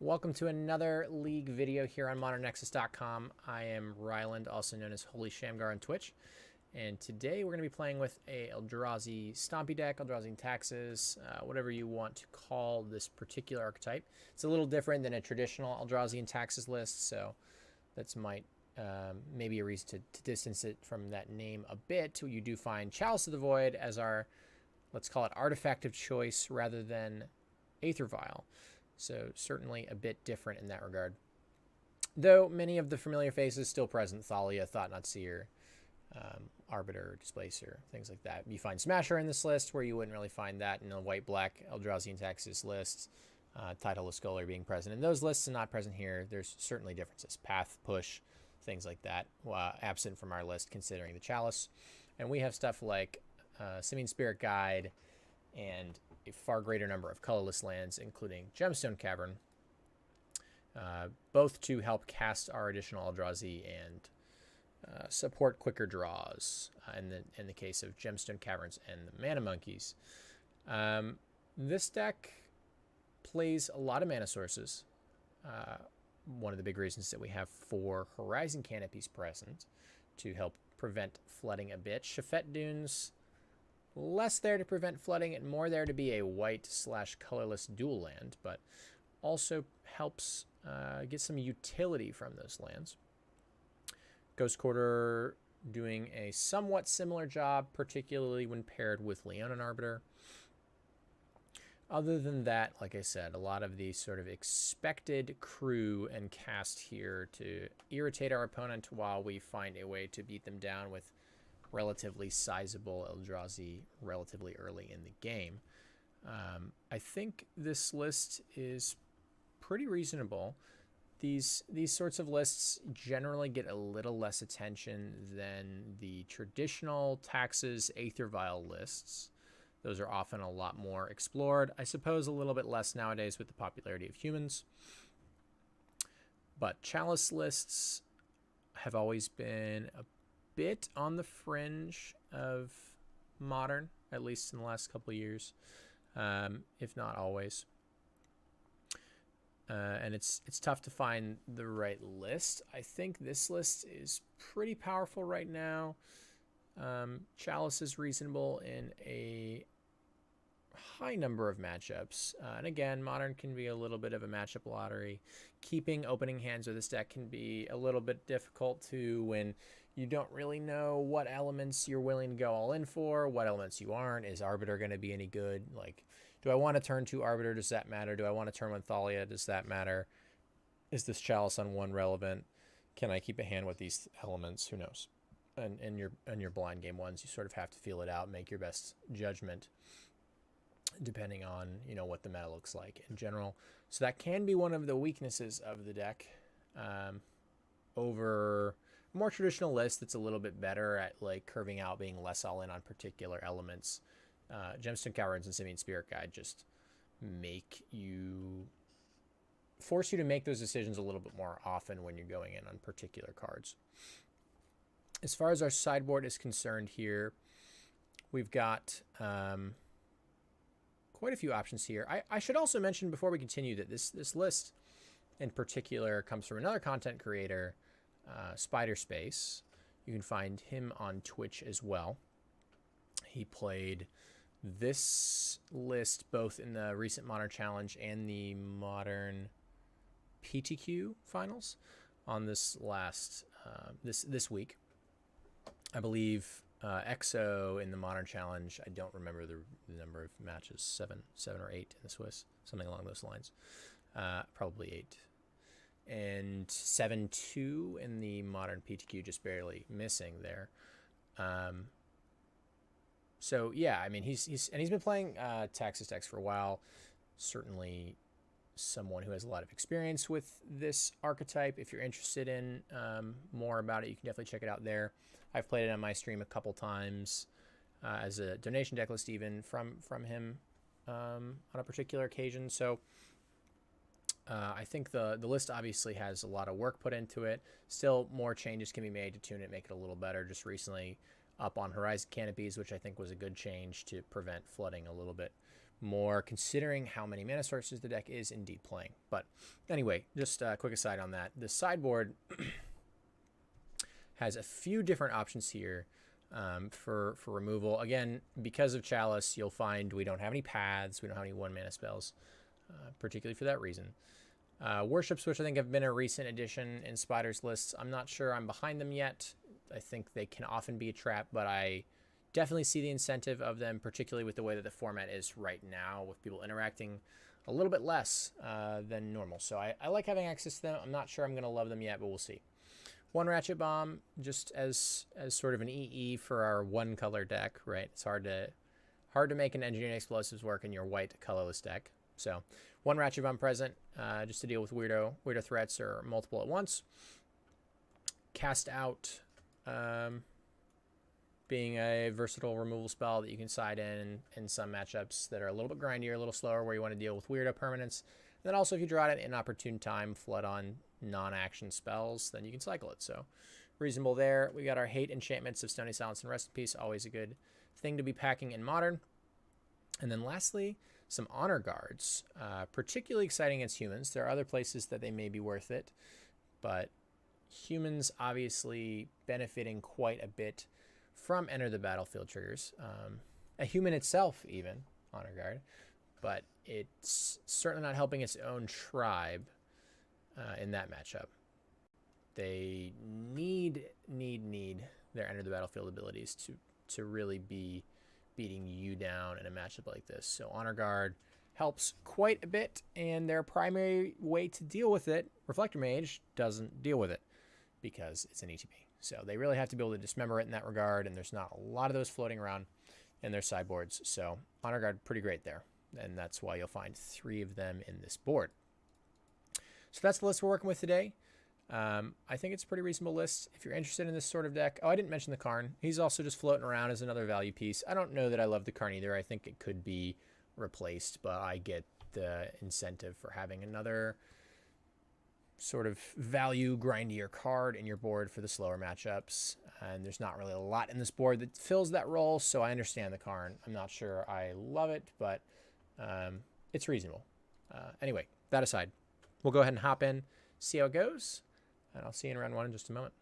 Welcome to another League video here on ModernNexus.com. I am Ryland, also known as Holy Shamgar on Twitch. And today we're going to be playing with a Eldrazi Stompy deck, Eldrazi Taxes, whatever you want to call this particular archetype. It's a little different than a traditional Eldrazi and Taxes list, so that's maybe a reason to distance it from that name a bit. You do find Chalice of the Void as our, let's call it, artifact of choice rather than Aether Vial. So certainly a bit different in that regard. Though many of the familiar faces still present: Thalia, Thought-Knot Seer, Arbiter, Displacer, things like that. You find Smasher in this list, where you wouldn't really find that in a white-black Eldrazi and Taxes list. Tidal Scholar being present in those lists and not present here. There's certainly differences. Path, Push, things like that, absent from our list considering the Chalice. And we have stuff like Simian Spirit Guide and a far greater number of colorless lands, including Gemstone Cavern, both to help cast our additional Eldrazi and support quicker draws in the case of Gemstone Caverns and the Mana Monkeys. This deck plays a lot of mana sources. One of the big reasons that we have 4 Horizon Canopies present to help prevent flooding a bit. Shafet Dunes, less there to prevent flooding and more there to be a white/colorless dual land, but also helps get some utility from those lands. Ghost Quarter doing a somewhat similar job, particularly when paired with Leonin Arbiter. Other than that, like I said, a lot of the sort of expected crew and cast here to irritate our opponent while we find a way to beat them down with relatively sizable Eldrazi relatively early in the game. I think this list is pretty reasonable. These sorts of lists generally get a little less attention than the traditional Taxes Aether Vial lists. Those are often a lot more explored. I suppose a little bit less nowadays with the popularity of humans. But Chalice lists have always been a bit on the fringe of modern, at least in the last couple of years, if not always. And it's tough to find the right list. I think this list is pretty powerful right now. Chalice is reasonable in a high number of matchups. And again, modern can be a little bit of a matchup lottery. Keeping opening hands with this deck can be a little bit difficult too when you don't really know what elements you're willing to go all in for, what elements you aren't. Is Arbiter going to be any good? Like, do I want to turn 2 Arbiter? Does that matter? Do I want to turn 1 Thalia? Does that matter? Is this Chalice on 1 relevant? Can I keep a hand with these elements? Who knows? And in your blind game ones, you sort of have to feel it out, make your best judgment, depending on what the meta looks like in general. So that can be one of the weaknesses of the deck over a more traditional list that's a little bit better at like curving out, being less all in on particular elements. Gemstone Caverns and Simian Spirit Guide just force you to make those decisions a little bit more often when you're going in on particular cards. As far as our sideboard is concerned here, we've got quite a few options here. I should also mention before we continue that this list in particular comes from another content creator, Spider Space. You can find him on Twitch as well. He played this list both in the recent Modern Challenge and the Modern PTQ finals on this last this week. I believe EXO in the Modern Challenge, I don't remember the number of matches, 7 or 8 in the Swiss, something along those lines. Probably 8. And 7-2 in the Modern PTQ, just barely missing there. So yeah, I mean he's been playing Taxes decks for a while. Certainly someone who has a lot of experience with this archetype. If you're interested in more about it, you can definitely check it out there. I've played it on my stream a couple times as a donation deck list, even from him on a particular occasion. So I think the list obviously has a lot of work put into it. Still more changes can be made to tune it, make it a little better. Just recently up on Horizon Canopies, which I think was a good change to prevent flooding a little bit more considering how many mana sources the deck is indeed playing. But anyway, just a quick aside on that. The sideboard has a few different options here for removal. Again, because of Chalice, you'll find we don't have any paths. We don't have any 1-mana spells, particularly for that reason. Worships, which I think have been a recent addition in Spider's lists. I'm not sure I'm behind them yet. I think they can often be a trap, but I definitely see the incentive of them, particularly with the way that the format is right now, with people interacting a little bit less than normal. So I like having access to them. I'm not sure I'm going to love them yet, but we'll see. 1 Ratchet Bomb, just as sort of an EE for our 1-color deck, right? It's hard to make an Engineering Explosives work in your white colorless deck. So 1 Ratchet Bomb present, just to deal with weirdo threats or multiple at once. Cast Out, being a versatile removal spell that you can side in some matchups that are a little bit grindier, a little slower, where you want to deal with weirdo permanents. And then also, if you draw it at an opportune time, flood on non-action spells, then you can cycle it. So reasonable there. We got our Hate Enchantments of Stony Silence and Rest in Peace, always a good thing to be packing in Modern. And then lastly, some Honor Guards, particularly exciting against humans. There are other places that they may be worth it, but humans obviously benefiting quite a bit from Enter the Battlefield triggers. A human itself even, Honor Guard, but it's certainly not helping its own tribe in that matchup. They need their Enter the Battlefield abilities to really be beating you down in a matchup like this. So Honor Guard helps quite a bit, and their primary way to deal with it, Reflector Mage, doesn't deal with it because it's an ETB. So they really have to be able to dismember it in that regard, and there's not a lot of those floating around in their sideboards. So Honor Guard, pretty great there, and that's why you'll find 3 of them in this board. So that's the list we're working with today. I think it's a pretty reasonable list. If you're interested in this sort of deck, I didn't mention the Karn. He's also just floating around as another value piece. I don't know that I love the Karn either. I think it could be replaced, but I get the incentive for having another sort of value grindier card in your board for the slower matchups. And there's not really a lot in this board that fills that role, so I understand the Karn. I'm not sure I love it, but it's reasonable. Anyway, that aside, we'll go ahead and hop in, see how it goes, and I'll see you in round 1 in just a moment.